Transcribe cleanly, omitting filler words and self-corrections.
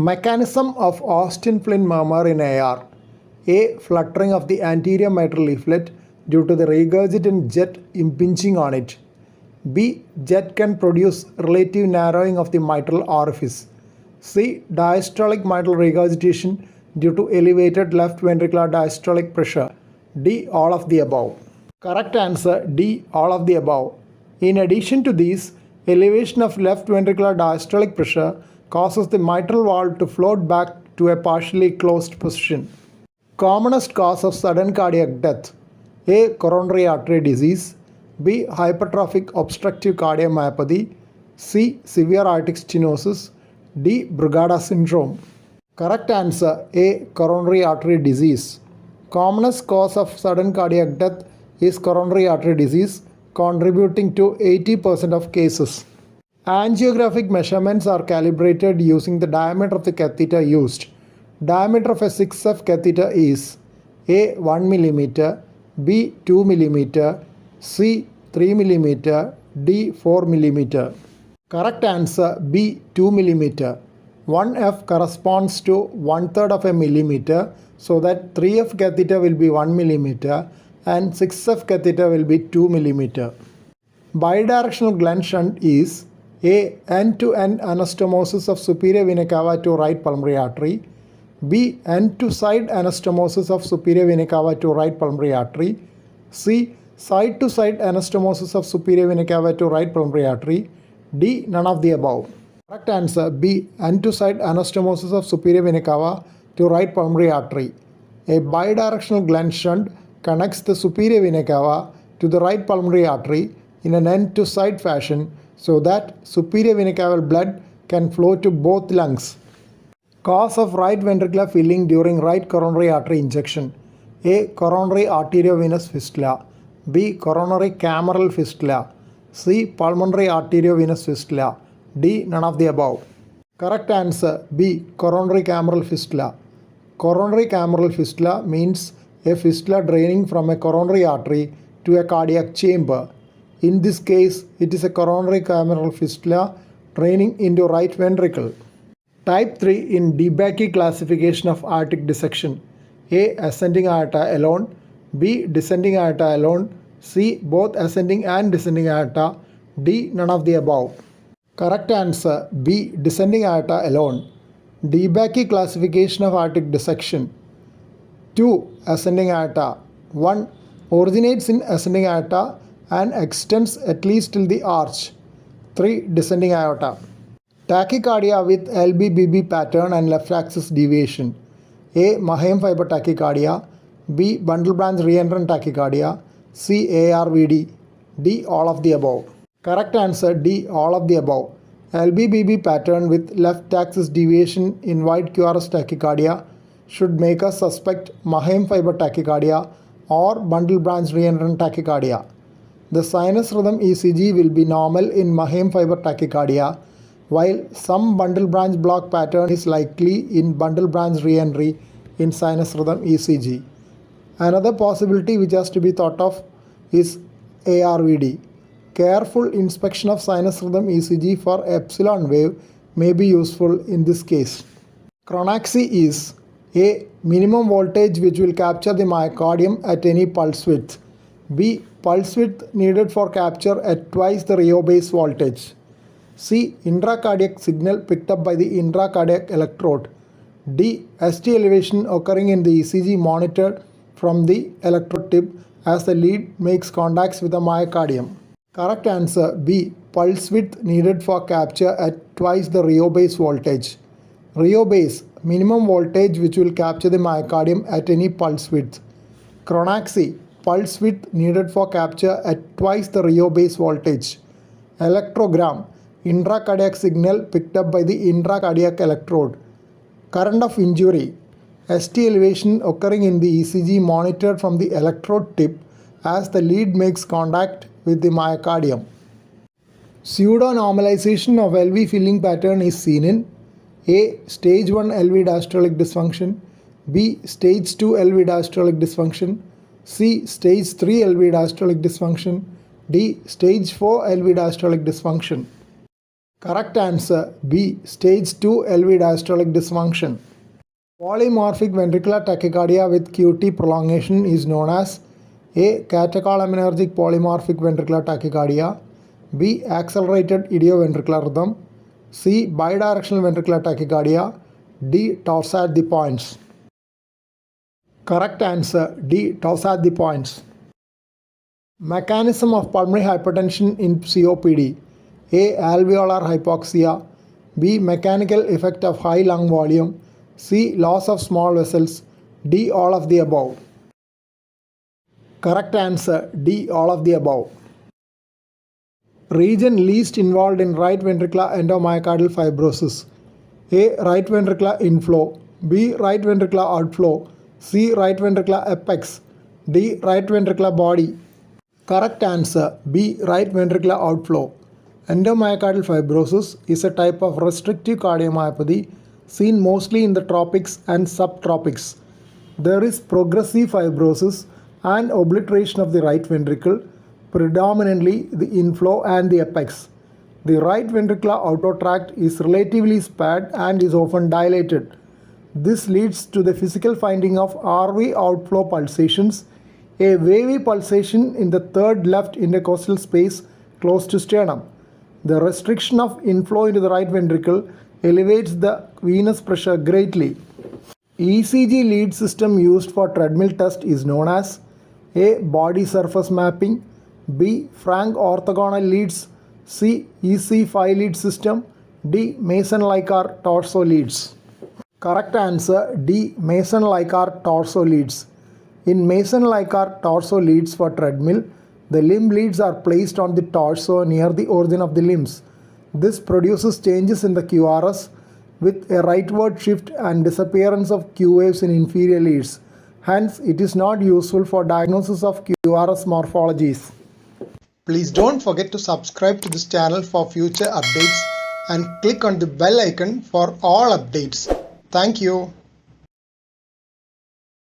Mechanism of Austin Flint murmur in AR. A. Fluttering of the anterior mitral leaflet due to the regurgitant jet impinging on it. B. Jet can produce relative narrowing of the mitral orifice. C. Diastolic mitral regurgitation due to elevated left ventricular diastolic pressure. D. All of the above. Correct answer D. All of the above. In addition to these, elevation of left ventricular diastolic pressure causes the mitral valve to float back to a partially closed position. Commonest cause of sudden cardiac death. A. Coronary artery disease. B. Hypertrophic obstructive cardiomyopathy. C. Severe aortic stenosis. D. Brugada syndrome. Correct answer A. Coronary artery disease. Commonest cause of sudden cardiac death is coronary artery disease, contributing to 80% of cases. Angiographic measurements are calibrated using the diameter of the catheter used. Diameter of a 6F catheter is A. 1 mm, B. 2 mm, C. 3 mm, D. 4 mm. Correct answer B. 2 mm. 1F corresponds to 1/3 of a millimeter, so that 3F catheter will be 1 mm and 6F catheter will be 2 mm. Bidirectional Glenn shunt is A. End-to-end anastomosis of superior vena cava to right pulmonary artery. B. End-to-side anastomosis of superior vena cava to right pulmonary artery. C. Side-to-side anastomosis of superior vena cava to right pulmonary artery. D. None of the above. Correct answer B. End-to-side anastomosis of superior vena cava to right pulmonary artery. A bidirectional Glenn shunt connects the superior vena cava to the right pulmonary artery in an end-to-side fashion so that superior vena cava blood can flow to both lungs. Cause of right ventricular filling during right coronary artery injection. A. Coronary arteriovenous fistula. B. Coronary cameral fistula. C. Pulmonary arteriovenous fistula. D. None of the above. Correct answer B. Coronary cameral fistula. Coronary cameral fistula means a fistula draining from a coronary artery to a cardiac chamber. In this case, it is a coronary cameral fistula draining into right ventricle. Type 3 in DeBakey classification of aortic dissection. A. Ascending aorta alone. B. Descending aorta alone. C. Both ascending and descending aorta. D. None of the above. Correct answer B. Descending aorta alone. DeBakey classification of aortic dissection. 2. Ascending aorta. 1. Originates in ascending aorta and extends at least till the arch. 3. Descending aorta. Tachycardia with LBBB pattern and left axis deviation. A. Mahan fiber tachycardia. B. Bundle branch reentrant tachycardia. C. ARVD. D. All of the above. Correct answer D. All of the above. LBBB pattern with left axis deviation in wide QRS tachycardia should make us suspect Mahan fiber tachycardia or bundle branch reentrant tachycardia. The sinus rhythm ECG will be normal in Mahan fiber tachycardia, while some bundle branch block pattern is likely in bundle branch reentry in sinus rhythm ECG. Another possibility which has to be thought of is ARVD. Careful inspection of sinus rhythm ECG for epsilon wave may be useful in this case. Chronaxy is A. Minimum voltage which will capture the myocardium at any pulse width. B. Pulse width needed for capture at twice the Reho-base voltage. C. Intracardiac signal picked up by the intracardiac electrode. D. ST elevation occurring in the ECG monitored from the electrode tip as the lead makes contacts with the myocardium. Correct answer B. Pulse width needed for capture at twice the Reho-base voltage. Reho-base, minimum voltage which will capture the myocardium at any pulse width. Chronaxy, pulse width needed for capture at twice the Reho-base voltage. Electrogram, intracardiac signal picked up by the intracardiac electrode. Current of injury, ST elevation occurring in the ECG monitored from the electrode tip as the lead makes contact with the myocardium. Pseudo-normalization of LV filling pattern is seen in A. Stage 1 LV diastolic dysfunction. B. Stage 2 LV diastolic dysfunction. C. Stage 3 LV diastolic dysfunction. D. Stage 4 LV diastolic dysfunction. Correct answer B. Stage 2 LV diastolic dysfunction. Polymorphic ventricular tachycardia with QT prolongation is known as A. Catechol-aminergic polymorphic ventricular tachycardia, B. Accelerated idioventricular rhythm, C. Bidirectional ventricular tachycardia, D. Toss at the points. Correct answer D. Toss at the points. Mechanism of pulmonary hypertension in COPD. A. Alveolar hypoxia, B. Mechanical effect of high lung volume, C. Loss of small vessels, D. All of the above. Correct answer D. All of the above. Region least involved in right ventricular endomyocardial fibrosis. A. Right ventricular inflow, B. Right ventricular outflow, C. Right ventricular apex, D. Right ventricular body. Correct answer B. Right ventricular outflow. Endomyocardial fibrosis is a type of restrictive cardiomyopathy seen mostly in the tropics and subtropics. There is progressive fibrosis and obliteration of the right ventricle, predominantly the inflow and the apex. The right ventricular outflow tract is relatively spared and is often dilated. This leads to the physical finding of RV outflow pulsations, a wavy pulsation in the third left intercostal space close to sternum. The restriction of inflow into the right ventricle elevates the venous pressure greatly. ECG lead system used for treadmill test is known as A. Body surface mapping, B. Frank orthogonal leads, C. EC5 lead system, D. Mason-Likar torso leads. Correct answer D. Mason-Likar torso leads. In Mason-Likar torso leads for treadmill, the limb leads are placed on the torso near the origin of the limbs. This produces changes in the QRS with a rightward shift and disappearance of Q waves in inferior leads. Hence, it is not useful for diagnosis of QRS morphologies. Please don't forget to subscribe to this channel for future updates and click on the bell icon for all updates. Thank you.